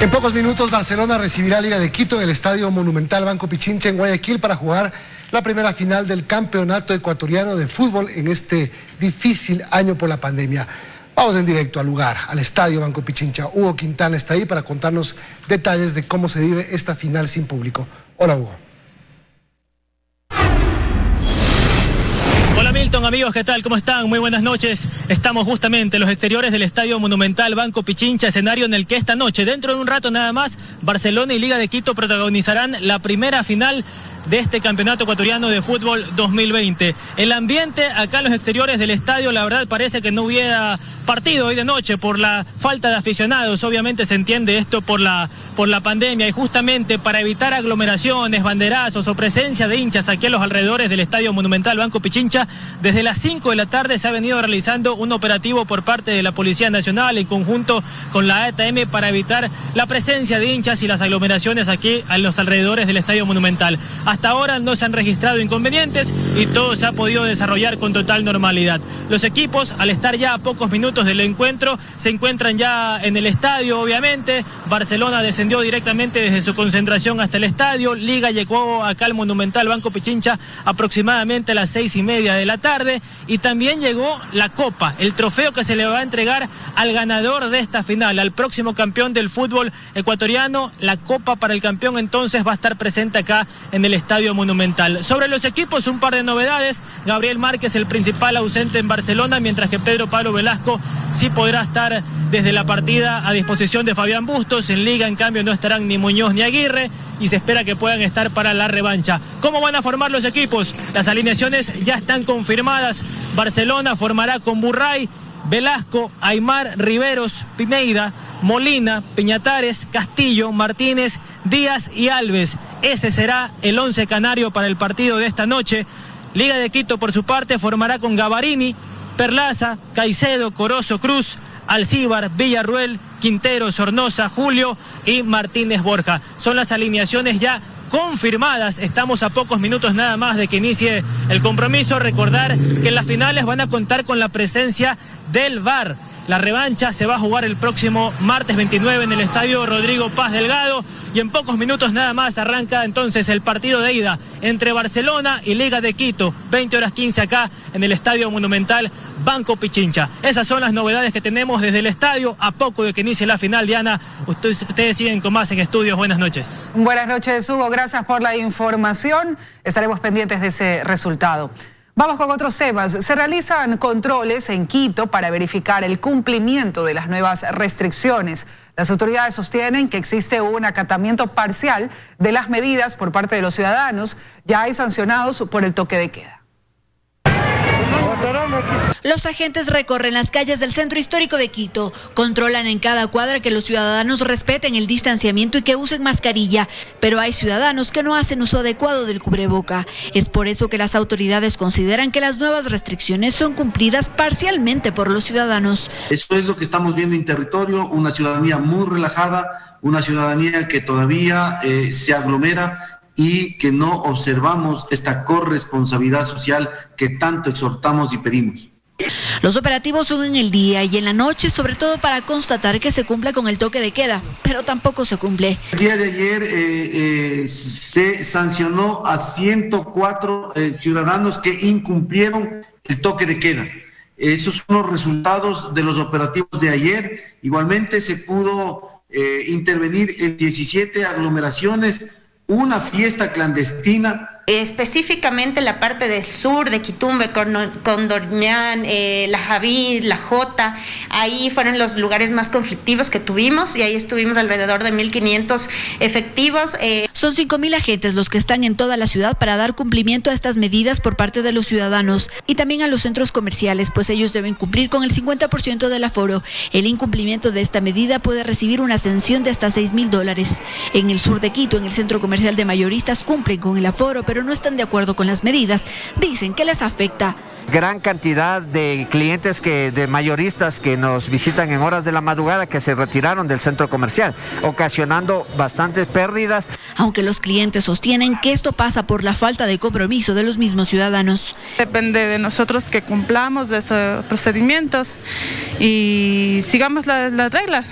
En pocos minutos, Barcelona recibirá a Liga de Quito en el Estadio Monumental Banco Pichincha en Guayaquil para jugar la primera final del Campeonato Ecuatoriano de Fútbol en este difícil año por la pandemia. Vamos en directo al lugar, al Estadio Banco Pichincha. Hugo Quintana está ahí para contarnos detalles de cómo se vive esta final sin público. Hola, Hugo. Hola Milton, amigos, ¿qué tal? ¿Cómo están? Muy buenas noches. Estamos justamente en los exteriores del Estadio Monumental Banco Pichincha, escenario en el que esta noche, dentro de un rato nada más, Barcelona y Liga de Quito protagonizarán la primera final de este Campeonato Ecuatoriano de Fútbol 2020. El ambiente acá en los exteriores del estadio, la verdad parece que no hubiera partido hoy de noche por la falta de aficionados. Obviamente se entiende esto por la pandemia, y justamente para evitar aglomeraciones, banderazos o presencia de hinchas aquí a los alrededores del Estadio Monumental Banco Pichincha, desde las 5 de la tarde se ha venido realizando un operativo por parte de la Policía Nacional en conjunto con la ATM para evitar la presencia de hinchas y las aglomeraciones aquí a los alrededores del Estadio Monumental. Hasta ahora no se han registrado inconvenientes y todo se ha podido desarrollar con total normalidad. Los equipos, al estar ya a pocos minutos del encuentro, se encuentran ya en el estadio, obviamente. Barcelona descendió directamente desde su concentración hasta el estadio. Liga llegó acá al Monumental Banco Pichincha aproximadamente a las 6:30 de la tarde, y también llegó la copa, el trofeo que se le va a entregar al ganador de esta final, al próximo campeón del fútbol ecuatoriano. La copa para el campeón entonces va a estar presente acá en el Estadio Monumental. Sobre los equipos, un par de novedades. Gabriel Márquez, el principal ausente en Barcelona, mientras que Pedro Pablo Velasco sí podrá estar desde la partida a disposición de Fabián Bustos. En Liga, en cambio, no estarán ni Muñoz ni Aguirre, y se espera que puedan estar para la revancha. ¿Cómo van a formar los equipos? Las alineaciones ya están confirmadas. Barcelona formará con Burray, Velasco, Aymar, Riveros, Pineida, Molina, Peñatares, Castillo, Martínez, Díaz y Alves. Ese será el 11 canario para el partido de esta noche. Liga de Quito, por su parte, formará con Gavarini, Perlaza, Caicedo, Corozo, Cruz, Alcíbar, Villarruel, Quintero, Sornosa, Julio y Martínez Borja. Son las alineaciones ya confirmadas. Estamos a pocos minutos nada más de que inicie el compromiso. Recordar que las finales van a contar con la presencia del VAR. La revancha se va a jugar el próximo martes 29 en el Estadio Rodrigo Paz Delgado, y en pocos minutos nada más arranca entonces el partido de ida entre Barcelona y Liga de Quito, 20:15 acá en el Estadio Monumental Banco Pichincha. Esas son las novedades que tenemos desde el estadio a poco de que inicie la final. Diana, ustedes siguen con más en estudios. Buenas noches. Buenas noches, Hugo. Gracias por la información. Estaremos pendientes de ese resultado. Vamos con otros temas. Se realizan controles en Quito para verificar el cumplimiento de las nuevas restricciones. Las autoridades sostienen que existe un acatamiento parcial de las medidas por parte de los ciudadanos. Ya hay sancionados por el toque de queda. Los agentes recorren las calles del centro histórico de Quito, controlan en cada cuadra que los ciudadanos respeten el distanciamiento y que usen mascarilla, pero hay ciudadanos que no hacen uso adecuado del cubreboca. Es por eso que las autoridades consideran que las nuevas restricciones son cumplidas parcialmente por los ciudadanos. Eso es lo que estamos viendo en territorio, una ciudadanía muy relajada, una ciudadanía que todavía se aglomera y que no observamos esta corresponsabilidad social que tanto exhortamos y pedimos. Los operativos son en el día y en la noche, sobre todo para constatar que se cumpla con el toque de queda, pero tampoco se cumple. El día de ayer se sancionó a 104 ciudadanos que incumplieron el toque de queda. Esos son los resultados de los operativos de ayer. Igualmente se pudo intervenir en 17 aglomeraciones, una fiesta clandestina. Específicamente la parte de sur de Quitumbe, Condorñán, La Javí, La Jota, ahí fueron los lugares más conflictivos que tuvimos, y ahí estuvimos alrededor de 1.500 efectivos. Son 5.000 agentes los que están en toda la ciudad para dar cumplimiento a estas medidas por parte de los ciudadanos, y también a los centros comerciales, pues ellos deben cumplir con el 50% del aforo. El incumplimiento de esta medida puede recibir una sanción de hasta $6.000. En el sur de Quito, en el centro comercial de mayoristas, cumplen con el aforo, pero no están de acuerdo con las medidas. Dicen que les afecta. Gran cantidad de clientes de mayoristas que nos visitan en horas de la madrugada que se retiraron del centro comercial, ocasionando bastantes pérdidas. Aunque los clientes sostienen que esto pasa por la falta de compromiso de los mismos ciudadanos. Depende de nosotros que cumplamos de esos procedimientos y sigamos las reglas.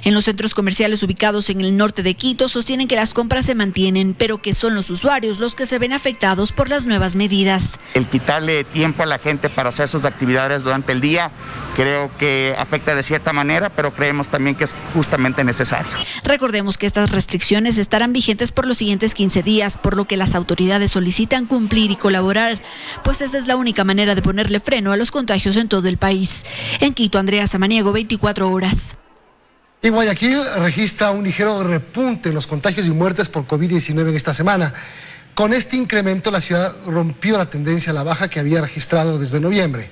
En los centros comerciales ubicados en el norte de Quito sostienen que las compras se mantienen, pero que son los usuarios los que se ven afectados por las nuevas medidas. El quitarle tiempo a la gente para hacer sus actividades durante el día creo que afecta de cierta manera, pero creemos también que es justamente necesario. Recordemos que estas restricciones estarán vigentes por los siguientes 15 días, por lo que las autoridades solicitan cumplir y colaborar, pues esa es la única manera de ponerle freno a los contagios en todo el país. En Quito, Andrea Samaniego, 24 horas. Y Guayaquil registra un ligero repunte en los contagios y muertes por COVID-19 en esta semana. Con este incremento, la ciudad rompió la tendencia a la baja que había registrado desde noviembre.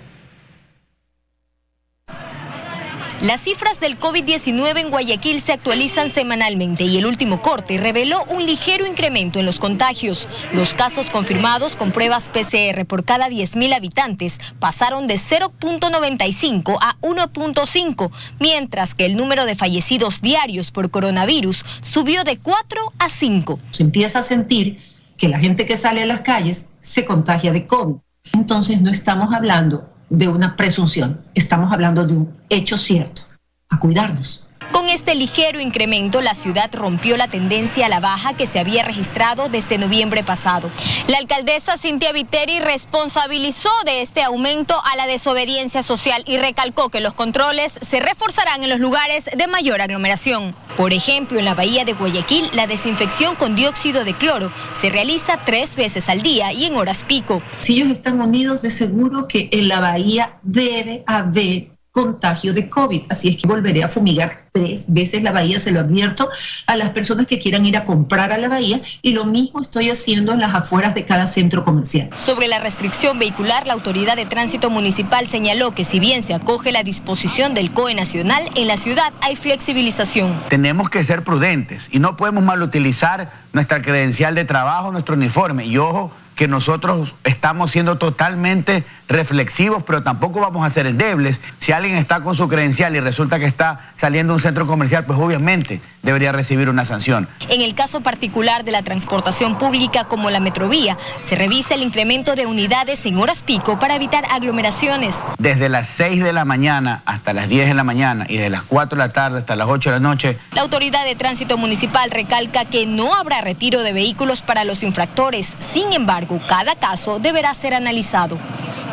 Las cifras del COVID-19 en Guayaquil se actualizan semanalmente y el último corte reveló un ligero incremento en los contagios. Los casos confirmados con pruebas PCR por cada 10.000 habitantes pasaron de 0.95 a 1.5, mientras que el número de fallecidos diarios por coronavirus subió de 4 a 5. Se empieza a sentir que la gente que sale a las calles se contagia de COVID. Entonces no estamos hablando de una presunción, estamos hablando de un hecho cierto, a cuidarnos. Con este ligero incremento, la ciudad rompió la tendencia a la baja que se había registrado desde noviembre pasado. La alcaldesa Cintia Viteri responsabilizó de este aumento a la desobediencia social y recalcó que los controles se reforzarán en los lugares de mayor aglomeración. Por ejemplo, en la bahía de Guayaquil, la desinfección con dióxido de cloro se realiza 3 veces al día y en horas pico. Si ellos están unidos, de seguro que en la bahía debe haber contagio de COVID, así es que volveré a fumigar 3 veces la bahía, se lo advierto a las personas que quieran ir a comprar a la bahía, y lo mismo estoy haciendo en las afueras de cada centro comercial. Sobre la restricción vehicular, la Autoridad de Tránsito Municipal señaló que si bien se acoge la disposición del COE nacional, en la ciudad hay flexibilización. Tenemos que ser prudentes y no podemos malutilizar nuestra credencial de trabajo, nuestro uniforme, y ojo, que nosotros estamos siendo totalmente reflexivos, pero tampoco vamos a ser endebles. Si alguien está con su credencial y resulta que está saliendo de un centro comercial, pues obviamente debería recibir una sanción. En el caso particular de la transportación pública como la Metrovía, se revisa el incremento de unidades en horas pico para evitar aglomeraciones. Desde las 6 de la mañana hasta las 10 de la mañana y de las 4 de la tarde hasta las 8 de la noche. La Autoridad de Tránsito Municipal recalca que no habrá retiro de vehículos para los infractores. Sin embargo, cada caso deberá ser analizado.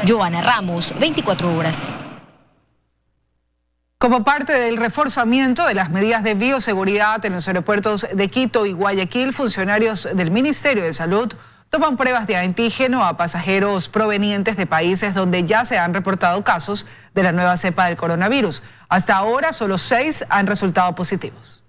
Joana Ramos, 24 horas. Como parte del reforzamiento de las medidas de bioseguridad en los aeropuertos de Quito y Guayaquil, funcionarios del Ministerio de Salud toman pruebas de antígeno a pasajeros provenientes de países donde ya se han reportado casos de la nueva cepa del coronavirus. Hasta ahora, solo 6 han resultado positivos.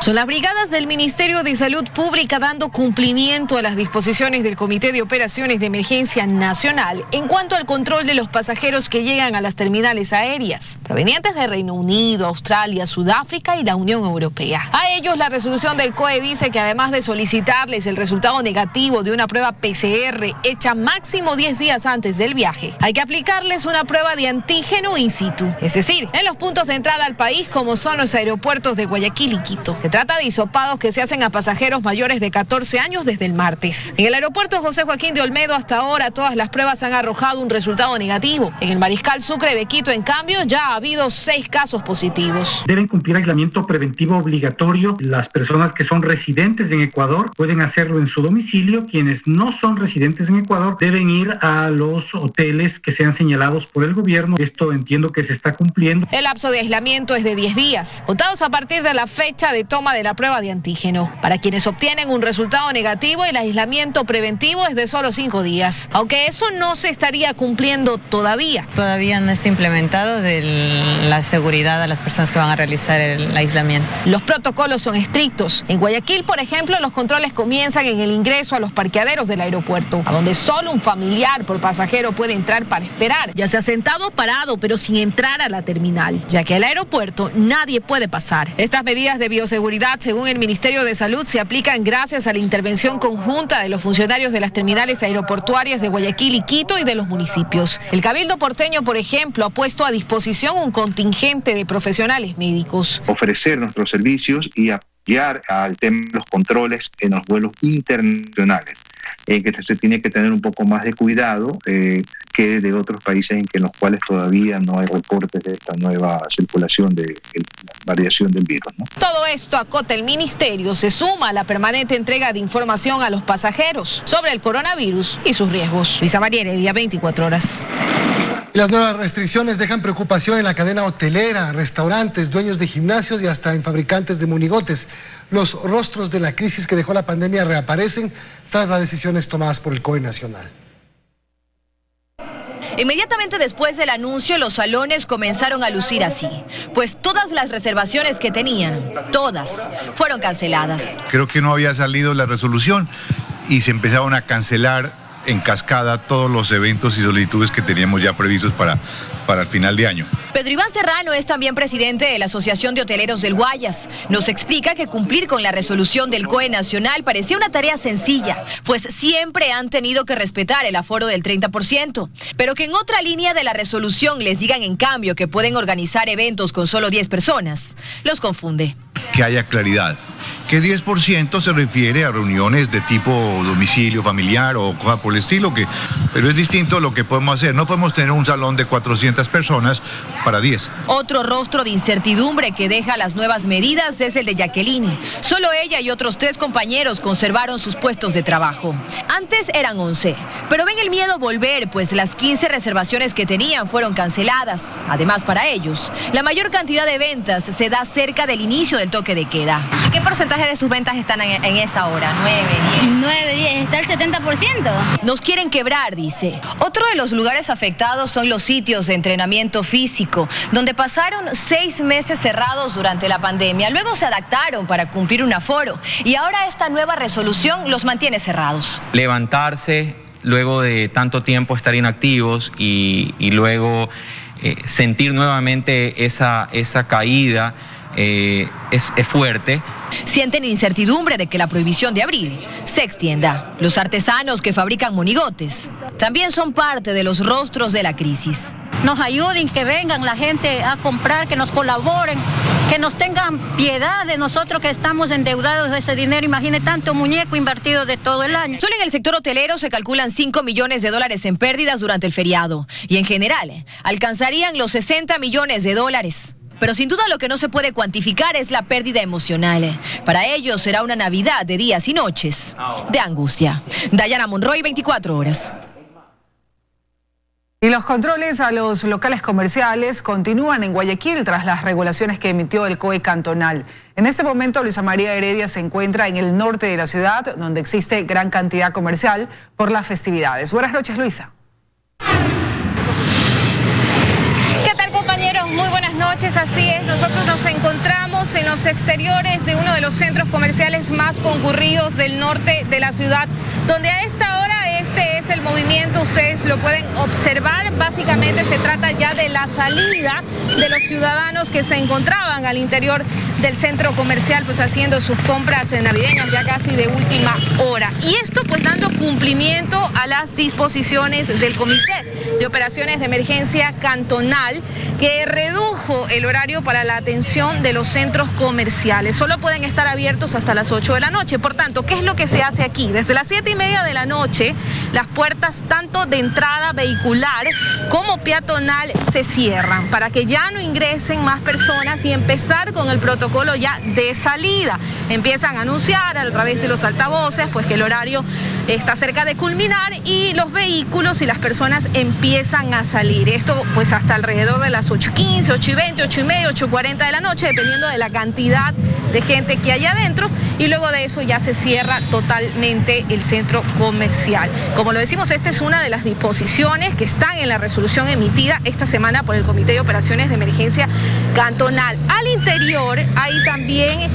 Son las brigadas del Ministerio de Salud Pública dando cumplimiento a las disposiciones del Comité de Operaciones de Emergencia Nacional en cuanto al control de los pasajeros que llegan a las terminales aéreas, provenientes de Reino Unido, Australia, Sudáfrica y la Unión Europea. A ellos, la resolución del COE dice que además de solicitarles el resultado negativo de una prueba PCR hecha máximo 10 días antes del viaje, hay que aplicarles una prueba de antígeno in situ, es decir, en los puntos de entrada al país como son los aeropuertos de Guayaquil y Quito. Se trata de hisopados que se hacen a pasajeros mayores de 14 años desde el martes. En el aeropuerto José Joaquín de Olmedo, hasta ahora todas las pruebas han arrojado un resultado negativo. En el Mariscal Sucre de Quito, en cambio, ya ha habido 6 casos positivos. Deben cumplir aislamiento preventivo obligatorio. Las personas que son residentes en Ecuador pueden hacerlo en su domicilio. Quienes no son residentes en Ecuador deben ir a los hoteles que sean señalados por el gobierno. Esto entiendo que se está cumpliendo. El lapso de aislamiento es de 10 días, contados a partir de la fecha de toma de la prueba de antígeno. Para quienes obtienen un resultado negativo, el aislamiento preventivo es de solo 5 días, aunque eso no se estaría cumpliendo todavía. Todavía no está implementado de la seguridad a las personas que van a realizar el aislamiento. Los protocolos son estrictos. En Guayaquil, por ejemplo, los controles comienzan en el ingreso a los parqueaderos del aeropuerto, a donde solo un familiar por pasajero puede entrar para esperar, ya sea sentado o parado, pero sin entrar a la terminal, ya que al aeropuerto nadie puede pasar. Estas medidas de bioseguridad, según el Ministerio de Salud, se aplican gracias a la intervención conjunta de los funcionarios de las terminales aeroportuarias de Guayaquil y Quito y de los municipios. El Cabildo porteño, por ejemplo, ha puesto a disposición un contingente de profesionales médicos. Ofrecer nuestros servicios y apoyar al tema de los controles en los vuelos internacionales, que se tiene que tener un poco más de cuidado que de otros países en los cuales todavía no hay reportes de esta nueva circulación de variación del virus, ¿no? Todo esto, acota el ministerio, se suma a la permanente entrega de información a los pasajeros sobre el coronavirus y sus riesgos. Luisa María Heredia, 24 horas. Las nuevas restricciones dejan preocupación en la cadena hotelera, restaurantes, dueños de gimnasios y hasta en fabricantes de monigotes. Los rostros de la crisis que dejó la pandemia reaparecen tras las decisiones tomadas por el COE nacional. Inmediatamente después del anuncio, los salones comenzaron a lucir así, pues todas las reservaciones que tenían, todas, fueron canceladas. Creo que no había salido la resolución y se empezaron a cancelar en cascada todos los eventos y solicitudes que teníamos ya previstos para el final de año. Pedro Iván Serrano es también presidente de la Asociación de Hoteleros del Guayas. Nos explica que cumplir con la resolución del COE nacional parecía una tarea sencilla, pues siempre han tenido que respetar el aforo del 30%, pero que en otra línea de la resolución les digan en cambio que pueden organizar eventos con solo 10 personas, los confunde. Que haya claridad, que 10% se refiere a reuniones de tipo domicilio familiar o cosa por el estilo, pero es distinto lo que podemos hacer. No podemos tener un salón de 400 personas para 10. Otro rostro de incertidumbre que deja las nuevas medidas es el de Jacqueline. Solo ella y otros 3 compañeros conservaron sus puestos de trabajo. Antes eran 11, pero ven el miedo volver, pues las 15 reservaciones que tenían fueron canceladas. Además, para ellos, la mayor cantidad de ventas se da cerca del inicio del toque de queda. ¿Qué porcentaje de sus ventas están en esa hora? 9, 10, está el 70%. Nos quieren quebrar, dice. Otro de los lugares afectados son los sitios de entrenamiento físico, donde pasaron 6 meses cerrados durante la pandemia. Luego se adaptaron para cumplir un aforo y ahora esta nueva resolución los mantiene cerrados. Levantarse luego de tanto tiempo estar inactivos y luego sentir nuevamente esa caída es fuerte. Sienten incertidumbre de que la prohibición de abrir se extienda. Los artesanos que fabrican monigotes también son parte de los rostros de la crisis. Nos ayuden, que vengan la gente a comprar, que nos colaboren, que nos tengan piedad de nosotros que estamos endeudados de ese dinero. Imagine tanto muñeco invertido de todo el año. Solo en el sector hotelero se calculan $5 millones en pérdidas durante el feriado y en general alcanzarían los $60 millones. Pero sin duda lo que no se puede cuantificar es la pérdida emocional. Para ellos será una Navidad de días y noches de angustia. Dayana Monroy, 24 horas. Y los controles a los locales comerciales continúan en Guayaquil tras las regulaciones que emitió el COE cantonal. En este momento, Luisa María Heredia se encuentra en el norte de la ciudad, donde existe gran cantidad comercial por las festividades. Buenas noches, Luisa. ¿Qué tal, compañeros? Muy buenas noches, así es. Nosotros nos encontramos en los exteriores de uno de los centros comerciales más concurridos del norte de la ciudad, donde a esta hora este es el movimiento, ustedes lo pueden observar. Básicamente se trata ya de la salida de los ciudadanos que se encontraban al interior del centro comercial, pues haciendo sus compras navideñas ya casi de última hora. Y esto pues dando cumplimiento a las disposiciones del Comité de Operaciones de Emergencia Cantonal, que redujo el horario para la atención de los centros comerciales. Solo pueden estar abiertos hasta las 8 de la noche. Por tanto, ¿qué es lo que se hace aquí? Desde las 7:30 de la noche, las puertas tanto de entrada vehicular como peatonal se cierran para que ya no ingresen más personas y empezar con el protocolo ya de salida. Empiezan a anunciar a través de los altavoces pues que el horario está cerca de culminar y los vehículos y las personas empiezan a salir. Esto pues hasta alrededor de las 8:15, 8:20, 8:30, 8:40 de la noche, dependiendo de la cantidad de gente que hay adentro, y luego de eso ya se cierra totalmente el centro comercial. Como lo decimos, esta es una de las disposiciones que están en la resolución emitida esta semana por el Comité de Operaciones de Emergencia Cantonal. Al interior hay también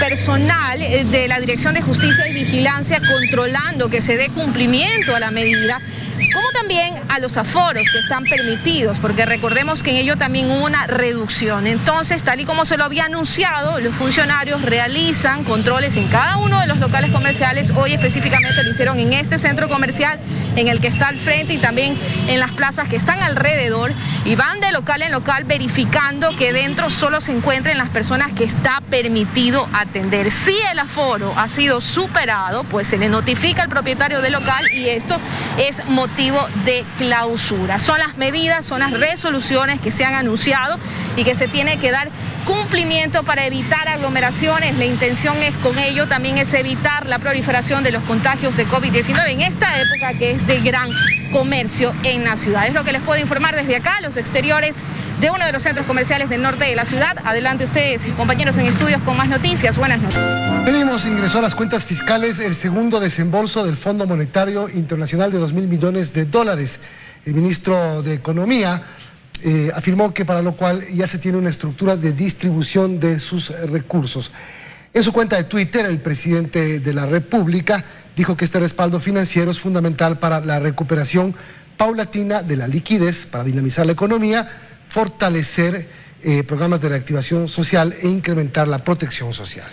personal de la Dirección de Justicia y Vigilancia controlando que se dé cumplimiento a la medida, como también a los aforos que están permitidos, porque recordemos que en ello también hubo una reducción. Entonces, tal y como se lo había anunciado, los funcionarios realizan controles en cada uno de los locales comerciales. Hoy específicamente lo hicieron en este centro comercial, en el que está al frente, y también en las plazas que están alrededor, y van de local en local verificando que dentro solo se encuentren las personas que está permitido atender. Si el aforo ha sido superado, pues se le notifica al propietario del local y esto es motivo de clausura. Son las medidas, son las resoluciones que se han anunciado y que se tiene que dar cumplimiento para evitar aglomeraciones. La intención con ello también es evitar la proliferación de los contagios de COVID-19 en esta época que es de gran comercio en la ciudad. Es lo que les puedo informar desde acá, los exteriores de uno de los centros comerciales del norte de la ciudad. Adelante ustedes, compañeros en estudios, con más noticias. Buenas noches. Pedimos ingresó a las cuentas fiscales el segundo desembolso del Fondo Monetario Internacional de $2.000 millones. El ministro de Economía afirmó que para lo cual ya se tiene una estructura de distribución de sus recursos. En su cuenta de Twitter, el presidente de la República dijo que este respaldo financiero es fundamental para la recuperación paulatina de la liquidez, para dinamizar la economía, fortalecer programas de reactivación social e incrementar la protección social.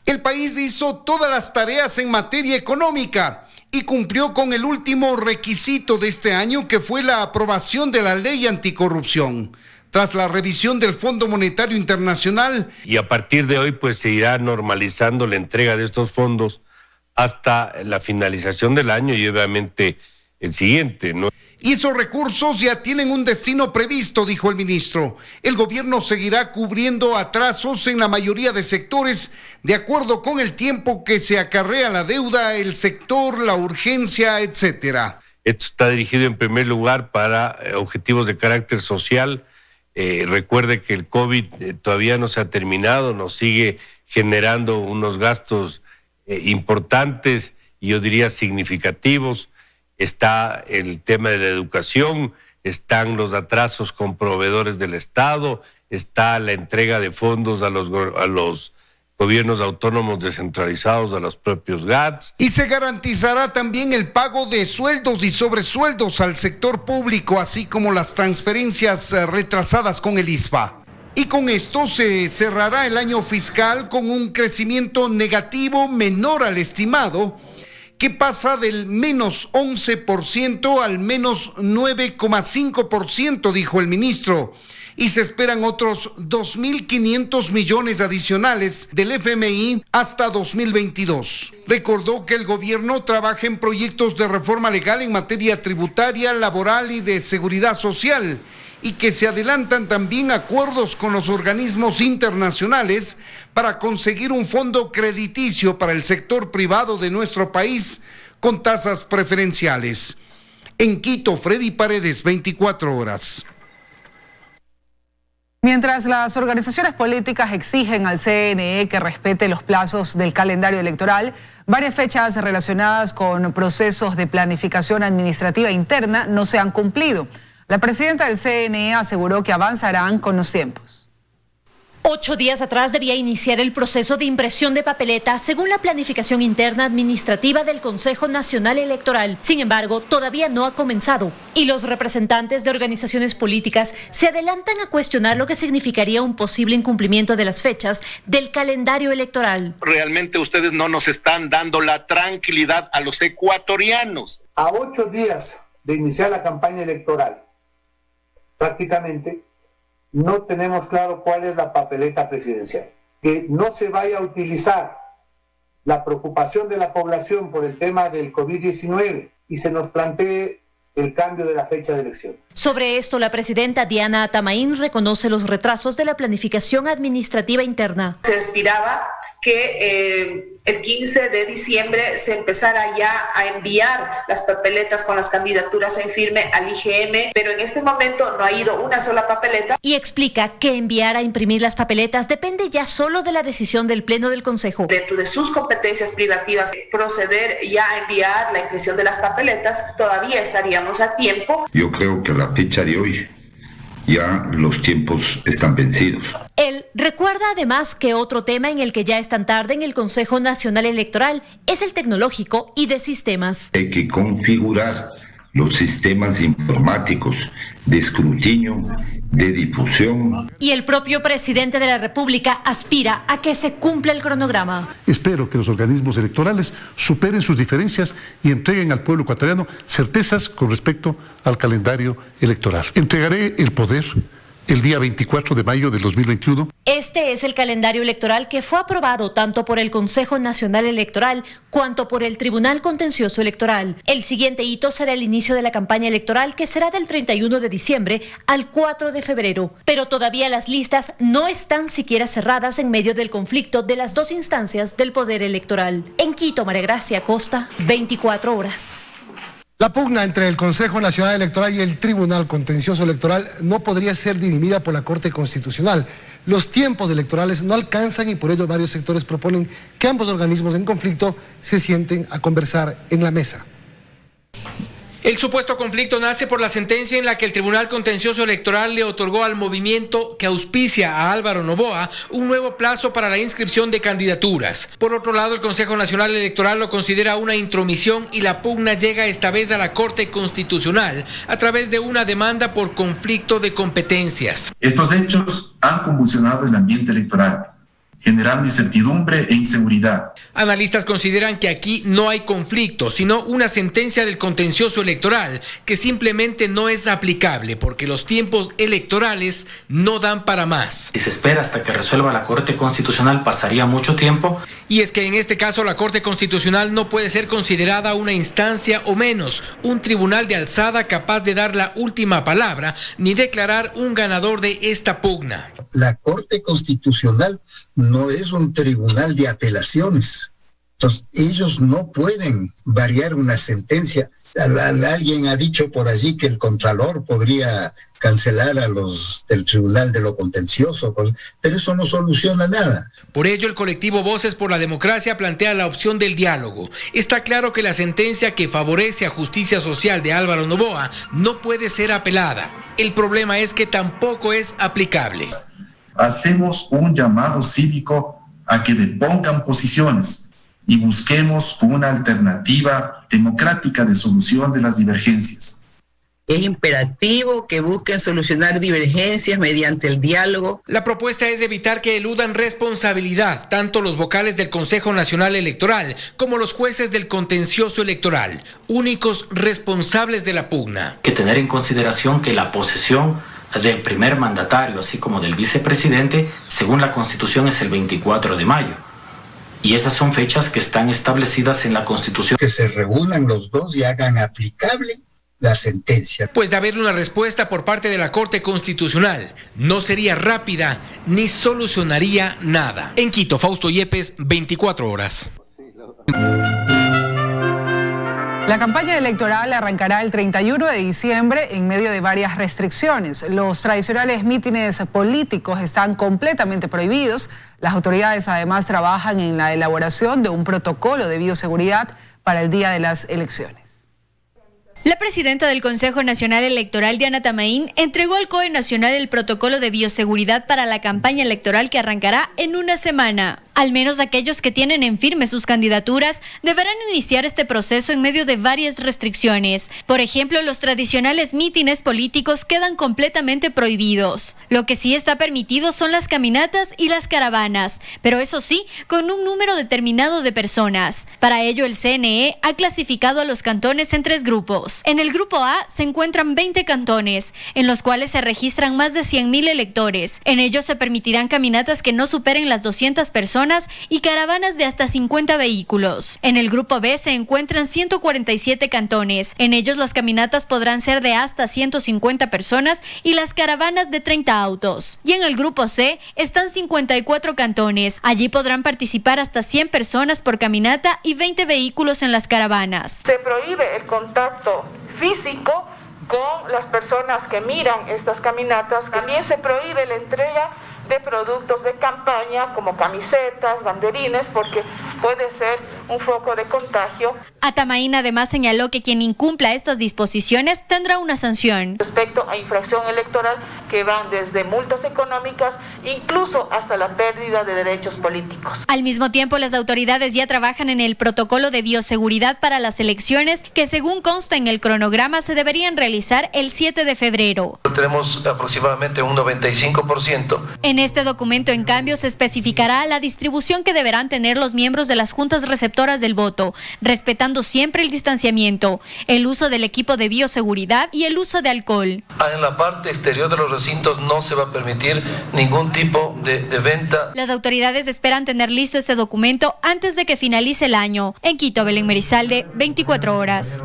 El país hizo todas las tareas en materia económica y cumplió con el último requisito de este año, que fue la aprobación de la ley anticorrupción. Tras la revisión del Fondo Monetario Internacional. Y a partir de hoy pues se irá normalizando la entrega de estos fondos hasta la finalización del año y obviamente el siguiente, ¿no? Y esos recursos ya tienen un destino previsto, dijo el ministro. El gobierno seguirá cubriendo atrasos en la mayoría de sectores de acuerdo con el tiempo que se acarrea la deuda, el sector, la urgencia, etcétera. Esto está dirigido en primer lugar para objetivos de carácter social. Recuerde que el COVID todavía no se ha terminado, nos sigue generando unos gastos importantes y yo diría significativos. Está el tema de la educación, están los atrasos con proveedores del Estado, está la entrega de fondos a los gobiernos autónomos descentralizados, a los propios GATS. Y se garantizará también el pago de sueldos y sobresueldos al sector público, así como las transferencias retrasadas con el ISPA. Y con esto se cerrará el año fiscal con un crecimiento negativo menor al estimado, que pasa del menos 11% al menos 9,5%, dijo el ministro. Y se esperan otros 2.500 millones adicionales del FMI hasta 2022. Recordó que el gobierno trabaja en proyectos de reforma legal en materia tributaria, laboral y de seguridad social, y que se adelantan también acuerdos con los organismos internacionales para conseguir un fondo crediticio para el sector privado de nuestro país con tasas preferenciales. En Quito, Freddy Paredes, 24 horas. Mientras las organizaciones políticas exigen al CNE que respete los plazos del calendario electoral, varias fechas relacionadas con procesos de planificación administrativa interna no se han cumplido. La presidenta del CNE aseguró que avanzarán con los tiempos. 8 días atrás debía iniciar el proceso de impresión de papeletas según la planificación interna administrativa del Consejo Nacional Electoral. Sin embargo, todavía no ha comenzado y los representantes de organizaciones políticas se adelantan a cuestionar lo que significaría un posible incumplimiento de las fechas del calendario electoral. Realmente ustedes no nos están dando la tranquilidad a los ecuatorianos. A 8 días de iniciar la campaña electoral, prácticamente no tenemos claro cuál es la papeleta presidencial. Que no se vaya a utilizar la preocupación de la población por el tema del COVID-19 y se nos plantee el cambio de la fecha de elección. Sobre esto, la presidenta Diana Atamaín reconoce los retrasos de la planificación administrativa interna. Se aspiraba que el 15 de diciembre se empezara ya a enviar las papeletas con las candidaturas en firme al IGM, pero en este momento no ha ido una sola papeleta. Y explica que enviar a imprimir las papeletas depende ya solo de la decisión del Pleno del Consejo. Dentro de sus competencias privativas, proceder ya a enviar la impresión de las papeletas, todavía estaríamos a tiempo. Yo creo que a la fecha de hoy ya los tiempos están vencidos. Él recuerda además que otro tema en el que ya están tarde en el Consejo Nacional Electoral es el tecnológico y de sistemas. Hay que configurar los sistemas informáticos de escrutinio, de difusión. Y el propio presidente de la República aspira a que se cumpla el cronograma. Espero que los organismos electorales superen sus diferencias y entreguen al pueblo ecuatoriano certezas con respecto al calendario electoral. Entregaré el poder el día 24 de mayo del 2021. Este es el calendario electoral que fue aprobado tanto por el Consejo Nacional Electoral cuanto por el Tribunal Contencioso Electoral. El siguiente hito será el inicio de la campaña electoral, que será del 31 de diciembre al 4 de febrero. Pero todavía las listas no están siquiera cerradas en medio del conflicto de las dos instancias del poder electoral. En Quito, María Gracia Costa, 24 horas. La pugna entre el Consejo Nacional Electoral y el Tribunal Contencioso Electoral no podría ser dirimida por la Corte Constitucional. Los tiempos electorales no alcanzan y por ello varios sectores proponen que ambos organismos en conflicto se sienten a conversar en la mesa. El supuesto conflicto nace por la sentencia en la que el Tribunal Contencioso Electoral le otorgó al movimiento que auspicia a Álvaro Noboa un nuevo plazo para la inscripción de candidaturas. Por otro lado, el Consejo Nacional Electoral lo considera una intromisión y la pugna llega esta vez a la Corte Constitucional a través de una demanda por conflicto de competencias. Estos hechos han convulsionado el ambiente electoral, generando incertidumbre e inseguridad. Analistas consideran que aquí no hay conflicto, sino una sentencia del contencioso electoral que simplemente no es aplicable porque los tiempos electorales no dan para más. Si se espera hasta que resuelva la Corte Constitucional, pasaría mucho tiempo. Y es que en este caso la Corte Constitucional no puede ser considerada una instancia o menos, un tribunal de alzada capaz de dar la última palabra ni declarar un ganador de esta pugna. La Corte Constitucional no es un tribunal de apelaciones. Entonces, ellos no pueden variar una sentencia. Alguien ha dicho por allí que el Contralor podría cancelar a los del Tribunal de lo Contencioso, pero eso no soluciona nada. Por ello, el colectivo Voces por la Democracia plantea la opción del diálogo. Está claro que la sentencia que favorece a Justicia Social de Álvaro Noboa no puede ser apelada. El problema es que tampoco es aplicable. Hacemos un llamado cívico a que depongan posiciones y busquemos una alternativa democrática de solución de las divergencias. Es imperativo que busquen solucionar divergencias mediante el diálogo. La propuesta es evitar que eludan responsabilidad tanto los vocales del Consejo Nacional Electoral como los jueces del Contencioso Electoral, únicos responsables de la pugna. Hay que tener en consideración que la posesión del primer mandatario, así como del vicepresidente, según la Constitución es el 24 de mayo. Y esas son fechas que están establecidas en la Constitución. Que se reúnan los dos y hagan aplicable la sentencia. Pues de haber una respuesta por parte de la Corte Constitucional, no sería rápida ni solucionaría nada. En Quito, Fausto Yepes, 24 horas. La campaña electoral arrancará el 31 de diciembre en medio de varias restricciones. Los tradicionales mítines políticos están completamente prohibidos. Las autoridades además trabajan en la elaboración de un protocolo de bioseguridad para el día de las elecciones. La presidenta del Consejo Nacional Electoral, Diana Tamaín, entregó al COE Nacional el protocolo de bioseguridad para la campaña electoral que arrancará en una semana. Al menos aquellos que tienen en firme sus candidaturas deberán iniciar este proceso en medio de varias restricciones. Por ejemplo, los tradicionales mítines políticos quedan completamente prohibidos. Lo que sí está permitido son las caminatas y las caravanas, pero eso sí, con un número determinado de personas. Para ello, el CNE ha clasificado a los cantones en 3 grupos. En el grupo A se encuentran 20 cantones, en los cuales se registran más de 100.000 electores. En ellos se permitirán caminatas que no superen las 200 personas y caravanas de hasta 50 vehículos. En el grupo B se encuentran 147 cantones. En ellos las caminatas podrán ser de hasta 150 personas y las caravanas de 30 autos. Y en el grupo C están 54 cantones. Allí podrán participar hasta 100 personas por caminata y 20 vehículos en las caravanas. Se prohíbe el contacto físico con las personas que miran estas caminatas. También se prohíbe la entrega de productos de campaña como camisetas, banderines, porque puede ser un foco de contagio. Atamaín además señaló que quien incumpla estas disposiciones tendrá una sanción. Respecto a infracción electoral, que van desde multas económicas, incluso hasta la pérdida de derechos políticos. Al mismo tiempo, las autoridades ya trabajan en el protocolo de bioseguridad para las elecciones, que según consta en el cronograma se deberían realizar el 7 de febrero. tenemos aproximadamente un 95%. En este documento, en cambio, se especificará la distribución que deberán tener los miembros de las juntas receptoras del voto, respetando siempre el distanciamiento, el uso del equipo de bioseguridad y el uso de alcohol. En la parte exterior de los recintos no se va a permitir ningún tipo de venta. Las autoridades esperan tener listo este documento antes de que finalice el año. En Quito, Belén Merizalde, 24 horas.